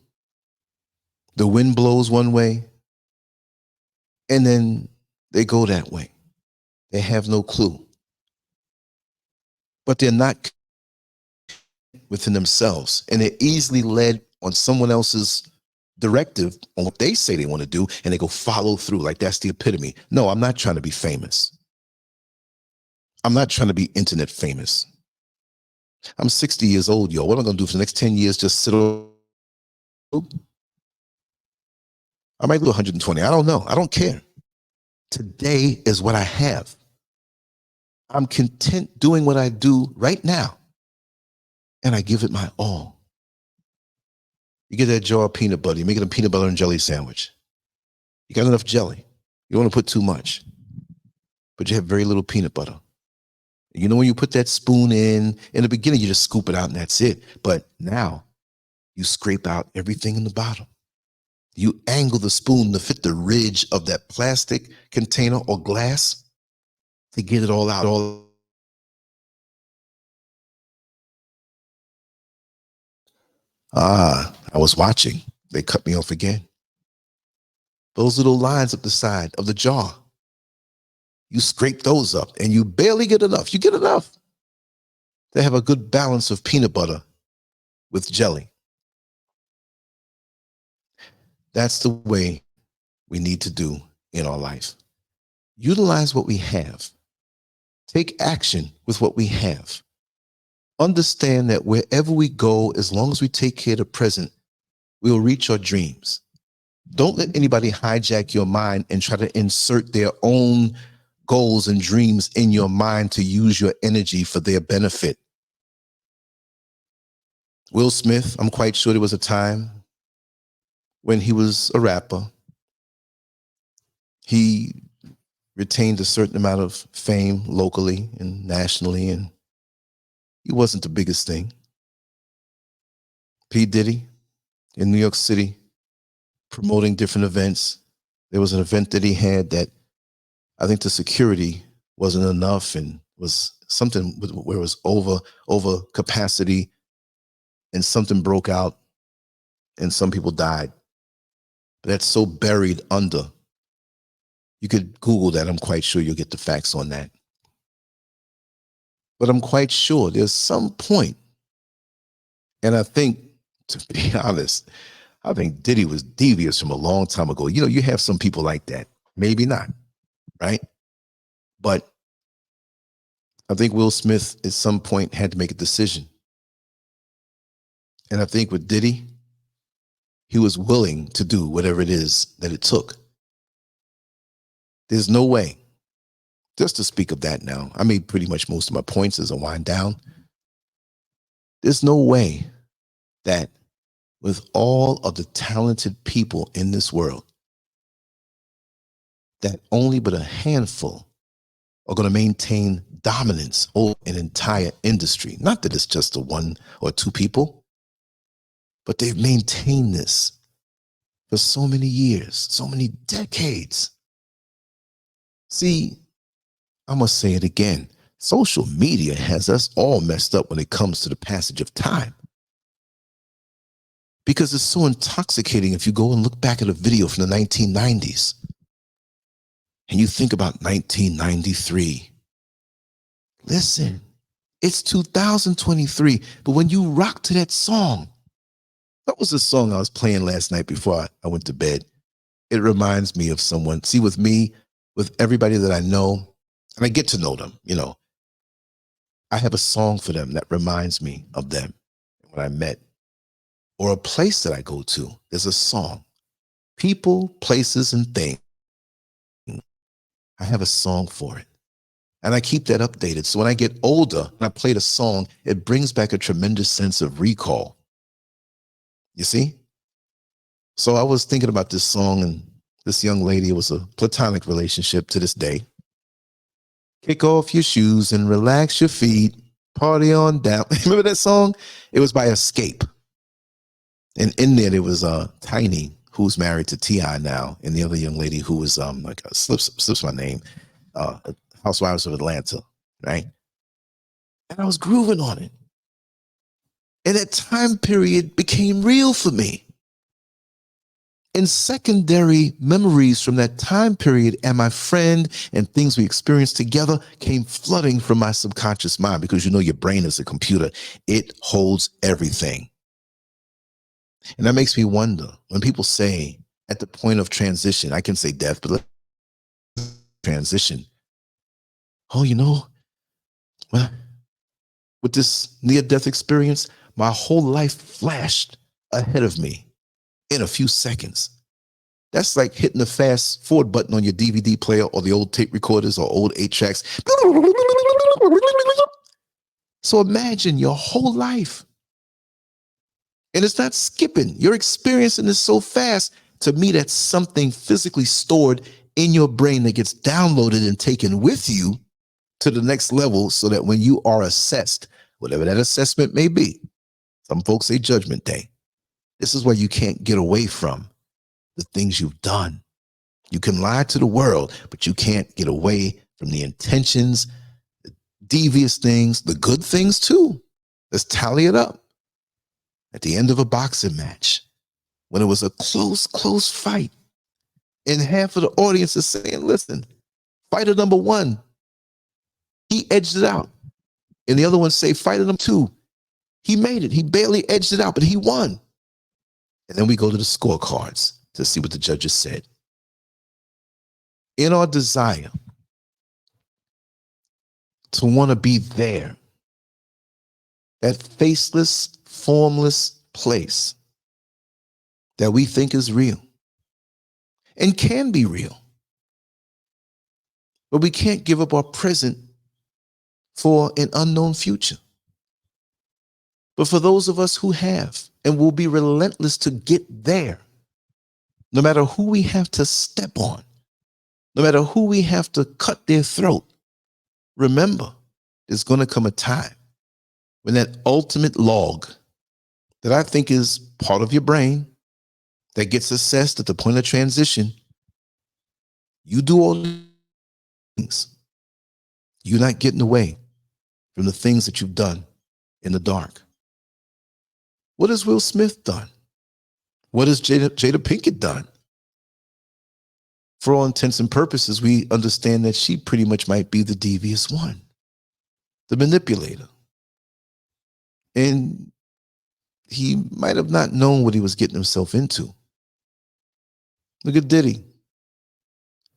The wind blows one way, and then they go that way. They have no clue. But they're not within themselves, and they're easily led on someone else's directive on what they say they want to do, and they go follow through like that's the epitome. No, I'm not trying to be famous. I'm not trying to be internet famous. I'm 60 years old, yo. What am I going to do for the next 10 years? Just sit on. I might do 120. I don't know. I don't care. Today is what I have. I'm content doing what I do right now, and I give it my all. You get that jar of peanut butter. You make it a peanut butter and jelly sandwich. You got enough jelly. You don't want to put too much, but you have very little peanut butter. You know, when you put that spoon in the beginning, you just scoop it out and that's it. But now you scrape out everything in the bottom. You angle the spoon to fit the ridge of that plastic container or glass to get it all out. I was watching. They cut me off again. Those little lines up the side of the jar. You scrape those up and you barely get enough. You get enough to have a good balance of peanut butter with jelly. That's the way we need to do in our life. Utilize what we have. Take action with what we have. Understand that wherever we go, as long as we take care of the present, we will reach our dreams. Don't let anybody hijack your mind and try to insert their own goals and dreams in your mind to use your energy for their benefit. Will Smith, I'm quite sure there was a time when he was a rapper. He retained a certain amount of fame locally and nationally, and he wasn't the biggest thing. P. Diddy in New York City promoting different events. There was an event that he had that I think the security wasn't enough and was something where it was over capacity, and something broke out and some people died. But that's so buried under. You could Google that. I'm quite sure you'll get the facts on that. But I'm quite sure there's some point, and I think To be honest, I think Diddy was devious from a long time ago. You know, you have some people like that. Maybe not, right? But I think Will Smith at some point had to make a decision. And I think with Diddy, he was willing to do whatever it is that it took. There's no way, just to speak of that now, I made pretty much most of my points as I wind down. There's no way that with all of the talented people in this world, that only but a handful are going to maintain dominance over an entire industry. Not that it's just the one or two people, but they've maintained this for so many years, so many decades. See, I must say it again. Social media has us all messed up when it comes to the passage of time. Because it's so intoxicating if you go and look back at a video from the 1990s and you think about 1993. Listen, it's 2023, but when you rock to that song, that was the song I was playing last night before I went to bed. It reminds me of someone. See, with me, with everybody that I know, and I get to know them, you know, I have a song for them that reminds me of them when I met, or a place that I go to. There's a song. People, places, and things. I have a song for it. And I keep that updated. So when I get older and I play the song, it brings back a tremendous sense of recall. You see? So I was thinking about this song, and this young lady, it was a platonic relationship to this day. Kick off your shoes and relax your feet. Party on down. Remember that song? It was by Escape. And in there was Tiny, who's married to T.I. now, and the other young lady who was like slips my name, Housewives of Atlanta, right? And I was grooving on it. And that time period became real for me. And secondary memories from that time period and my friend and things we experienced together came flooding from my subconscious mind, because you know your brain is a computer. It holds everything. And that makes me wonder, when people say at the point of transition, I can say death, but transition. Oh, you know, well, with this near-death experience, my whole life flashed ahead of me in a few seconds. That's like hitting the fast forward button on your DVD player or the old tape recorders or old 8-tracks. So imagine your whole life. And it's not skipping. You're experiencing this so fast. To me, that's something physically stored in your brain that gets downloaded and taken with you to the next level, so that when you are assessed, whatever that assessment may be, some folks say judgment day, this is where you can't get away from the things you've done. You can lie to the world, but you can't get away from the intentions, the devious things, the good things too. Let's tally it up. At the end of a boxing match, when it was a close fight, and half of the audience is saying, listen, fighter number one, he edged it out. And the other ones say, fighter number two, he made it. He barely edged it out, but he won. And then we go to the scorecards to see what the judges said. In our desire to want to be there, that faceless, formless place that we think is real and can be real, but we can't give up our present for an unknown future. But for those of us who have and will be relentless to get there, no matter who we have to step on, no matter who we have to cut their throat, remember, there's going to come a time when that ultimate log that I think is part of your brain that gets assessed at the point of transition, you do all these things. You're not getting away from the things that you've done in the dark. What has Will Smith done? What has Jada Pinkett done? For all intents and purposes, we understand that she pretty much might be the devious one, the manipulator. And he might have not known what he was getting himself into. Look at Diddy.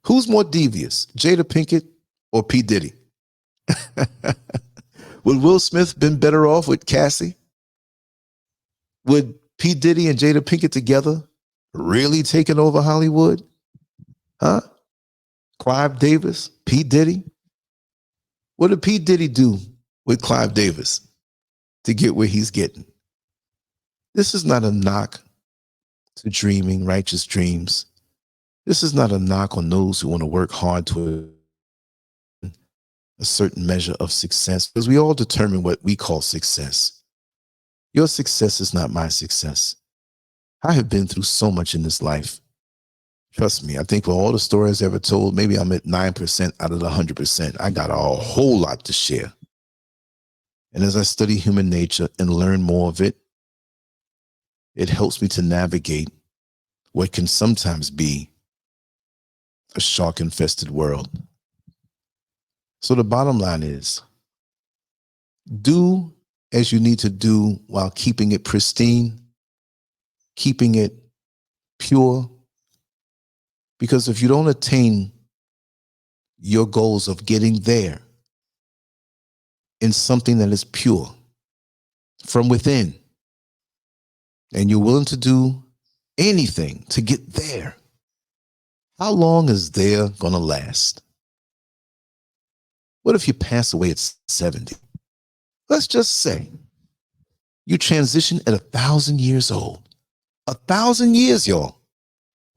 Who's more devious, Jada Pinkett or P. Diddy? Would Will Smith been better off with Cassie? Would P. Diddy and Jada Pinkett together really taking over Hollywood? Huh? Clive Davis, P. Diddy? What did P. Diddy do with Clive Davis to get where he's getting? This is not a knock to dreaming righteous dreams. This is not a knock on those who want to work hard to a certain measure of success, because we all determine what we call success. Your success is not my success. I have been through so much in this life. Trust me, I think for all the stories ever told, maybe I'm at 9% out of the 100%. I got a whole lot to share. And as I study human nature and learn more of it, it helps me to navigate what can sometimes be a shark-infested world. So the bottom line is, do as you need to do while keeping it pristine, keeping it pure. Because if you don't attain your goals of getting there in something that is pure from within, and you're willing to do anything to get there, how long is there going to last? What if you pass away at 70? Let's just say you transition at 1,000 years old. 1,000 years, y'all.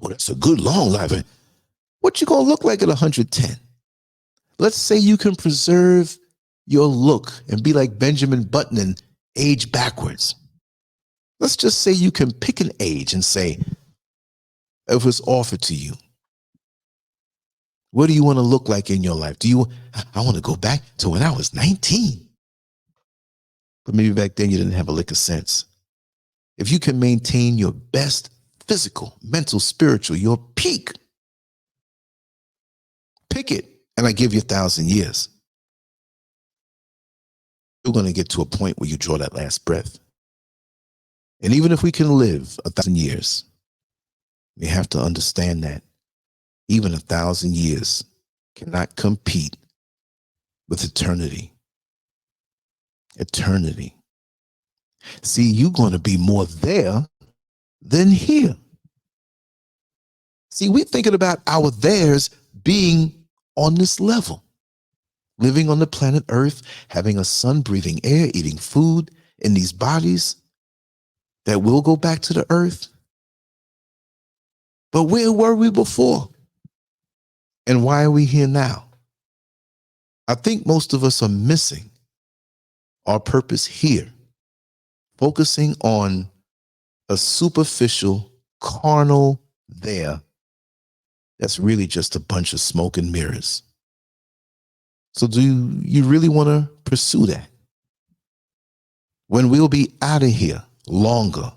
Well, that's a good long life. What you gonna look like at 110? Let's say you can preserve your look and be like Benjamin Button and age backwards. Let's just say you can pick an age and say, if it's offered to you, what do you want to look like in your life? I want to go back to when I was 19. But maybe back then you didn't have a lick of sense. If you can maintain your best physical, mental, spiritual, your peak, pick it, and I give you 1,000 years. You're going to get to a point where you draw that last breath. And even if we can live 1,000 years, we have to understand that even 1,000 years cannot compete with eternity. Eternity. See, you're going to be more there than here. See, we're thinking about our theirs being on this level, living on the planet Earth, having a sun, breathing air, eating food in these bodies that will go back to the earth. But where were we before? And why are we here now? I think most of us are missing our purpose here, focusing on a superficial, carnal there that's really just a bunch of smoke and mirrors. So do you really want to pursue that? When we'll be out of here longer,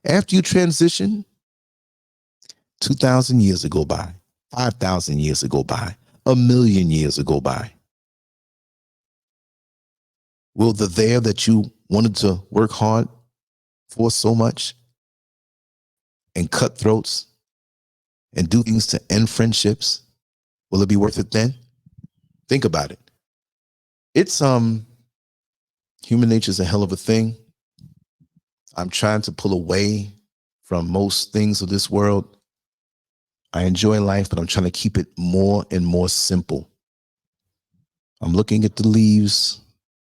after you transition, 2,000 years ago by, 5,000 years ago by, 1,000,000 years ago by. Will the there that you wanted to work hard for so much and cut throats and do things to end friendships, will it be worth it then? Think about it. It's human nature is a hell of a thing. I'm trying to pull away from most things of this world. I enjoy life, but I'm trying to keep it more and more simple. I'm looking at the leaves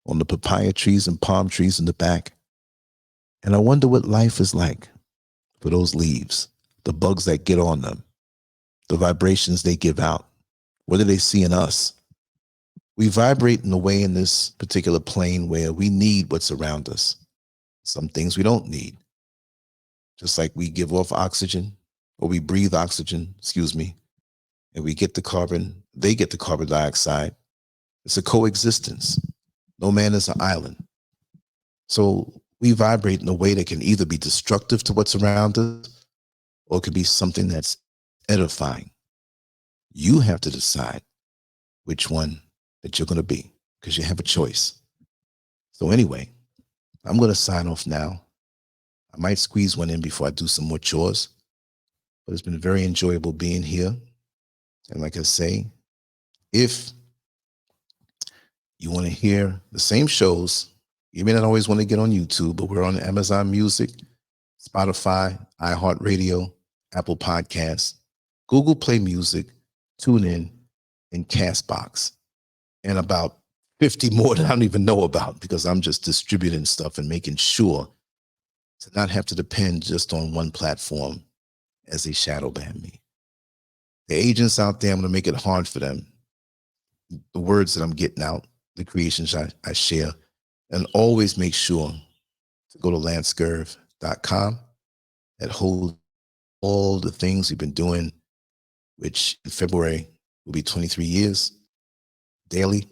on the papaya trees and palm trees in the back, and I wonder what life is like for those leaves, the bugs that get on them, the vibrations they give out. What do they see in us? We vibrate in a way in this particular plane where we need what's around us. Some things we don't need. Just like we give off oxygen, or we breathe oxygen, and we get the carbon, they get the carbon dioxide. It's a coexistence. No man is an island. So we vibrate in a way that can either be destructive to what's around us, or it could be something that's edifying. You have to decide which one that you're going to be, because you have a choice. So anyway, I'm going to sign off now. I might squeeze one in before I do some more chores, but it's been very enjoyable being here. And like I say, if you want to hear the same shows, you may not always want to get on YouTube, but we're on Amazon Music, Spotify, iHeartRadio, Apple Podcasts, Google Play Music, TuneIn, and Castbox, and about 50 more that I don't even know about because I'm just distributing stuff and making sure to not have to depend just on one platform as they shadow ban me. The agents out there, I'm going to make it hard for them. The words that I'm getting out, the creations I share, and always make sure to go to LANCESCURV.com. That holds all the things we've been doing, which in February will be 23 years daily.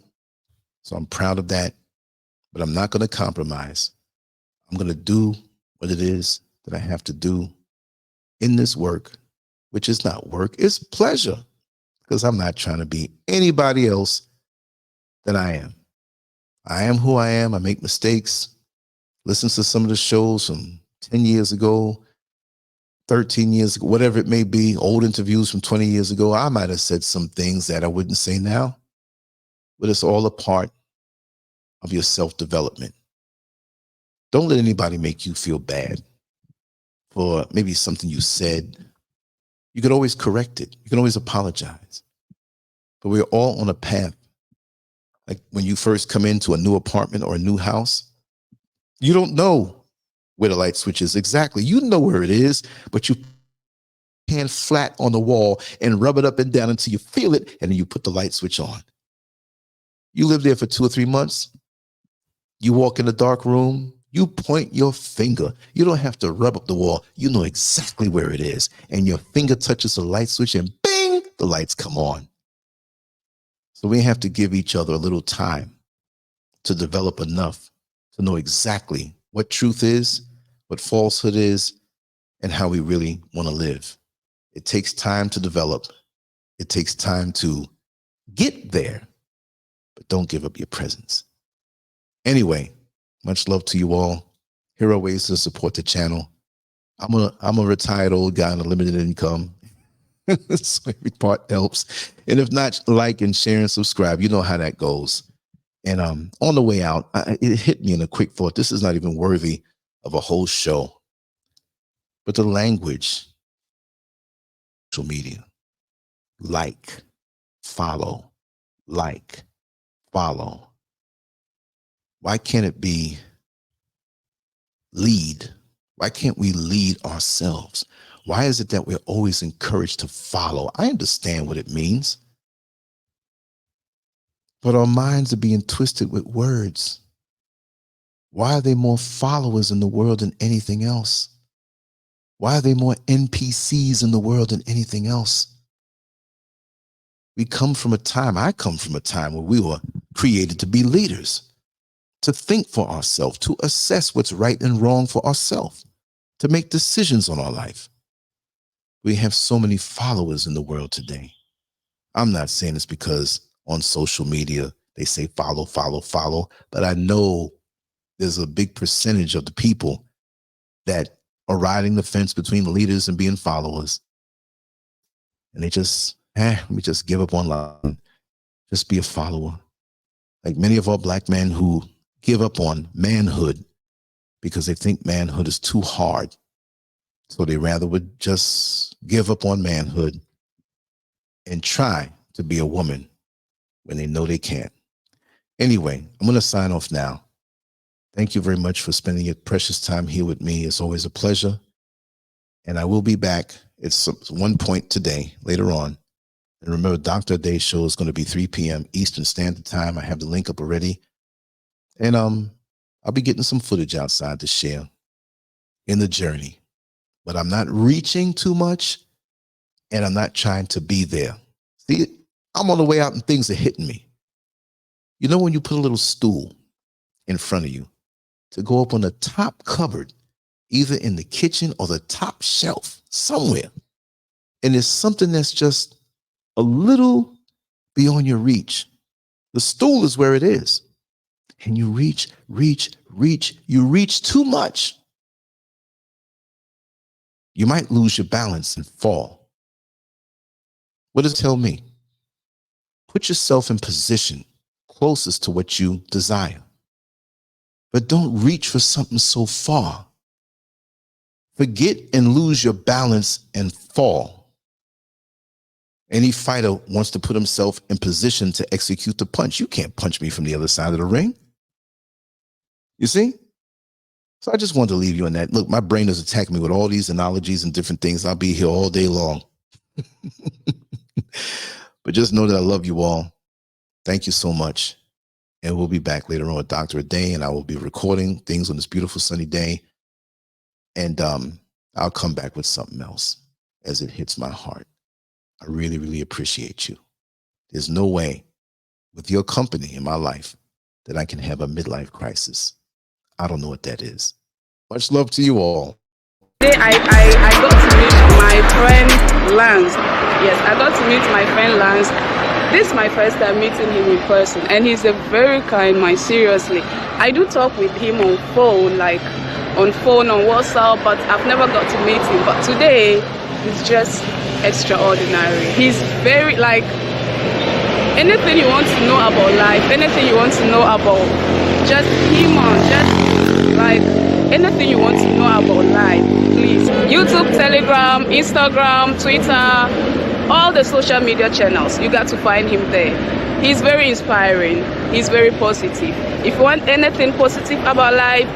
So I'm proud of that, but I'm not going to compromise. I'm going to do what it is that I have to do in this work, which is not work, it's pleasure, because I'm not trying to be anybody else than I am. I am who I am. I make mistakes. Listen to some of the shows from 10 years ago, 13 years ago, whatever it may be, old interviews from 20 years ago. I might have said some things that I wouldn't say now, but it's all a part of your self-development. Don't let anybody make you feel bad for maybe something you said. You could always correct it. You can always apologize. But we're all on a path. Like when you first come into a new apartment or a new house, you don't know where the light switch is exactly. You know where it is, but you hand flat on the wall and rub it up and down until you feel it, and then you put the light switch on. You live there for 2 or 3 months. You walk in a dark room, you point your finger. You don't have to rub up the wall. You know exactly where it is. And your finger touches the light switch and bing, the lights come on. So we have to give each other a little time to develop enough to know exactly what truth is, what falsehood is, and how we really want to live. It takes time to develop. It takes time to get there, but don't give up your presence. Anyway, much love to you all. Here are ways to support the channel. I'm a retired old guy on a limited income. So every part helps. And if not, like and share and subscribe. You know how that goes. And on the way out, it hit me in a quick thought. This is not even worthy of a whole show. But the language, social media, like, follow, like, follow. Why can't it be lead? Why can't we lead ourselves? Why is it that we're always encouraged to follow? I understand what it means, but our minds are being twisted with words. Why are there more followers in the world than anything else? Why are there more NPCs in the world than anything else? I come from a time where we were created to be leaders, to think for ourselves, to assess what's right and wrong for ourselves, to make decisions on our life. We have so many followers in the world today. I'm not saying it's because on social media they say follow, follow, follow, but I know there's a big percentage of the people that are riding the fence between leaders and being followers. And they just, let me just give up on life, just be a follower. Like many of our black men who give up on manhood because they think manhood is too hard. So they rather would just give up on manhood and try to be a woman when they know they can't. Anyway, I'm going to sign off now. Thank you very much for spending your precious time here with me. It's always a pleasure. And I will be back at one point today, later on. And remember, Dr. Day's show is going to be 3 p.m. Eastern Standard Time. I have the link up already. And I'll be getting some footage outside to share in the journey. But I'm not reaching too much, and I'm not trying to be there. See, I'm on the way out and things are hitting me. You know when you put a little stool in front of you to go up on the top cupboard, either in the kitchen or the top shelf somewhere, and there's something that's just a little beyond your reach. The stool is where it is. And you reach, you reach too much. You might lose your balance and fall. What does it tell me? Put yourself in position closest to what you desire. But don't reach for something so far. Forget and lose your balance and fall. Any fighter wants to put himself in position to execute the punch. You can't punch me from the other side of the ring. You see? So I just wanted to leave you on that. Look, my brain is attacking me with all these analogies and different things. I'll be here all day long. But just know that I love you all. Thank you so much. And we'll be back later on with Dr. Day, and I will be recording things on this beautiful sunny day. And I'll come back with something else as it hits my heart. I really, really appreciate you. There's no way with your company in my life that I can have a midlife crisis. I don't know what that is. Much love to you all. Today I got to meet my friend Lance. Yes, I got to meet my friend Lance. This is my first time meeting him in person, and he's a very kind man, seriously. I do talk with him on phone, on WhatsApp, but I've never got to meet him. But today, he's just extraordinary. He's very, anything you want to know about life, anything you want to know about just human, anything you want to know about life, please. YouTube, Telegram, Instagram, Twitter, all the social media channels, you got to find him there. He's very inspiring. He's very positive. If you want anything positive about life,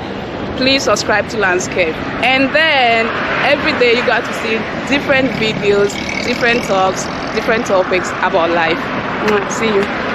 please subscribe to LANCESCURV. And then every day you got to see different videos, different talks, different topics about life. See you.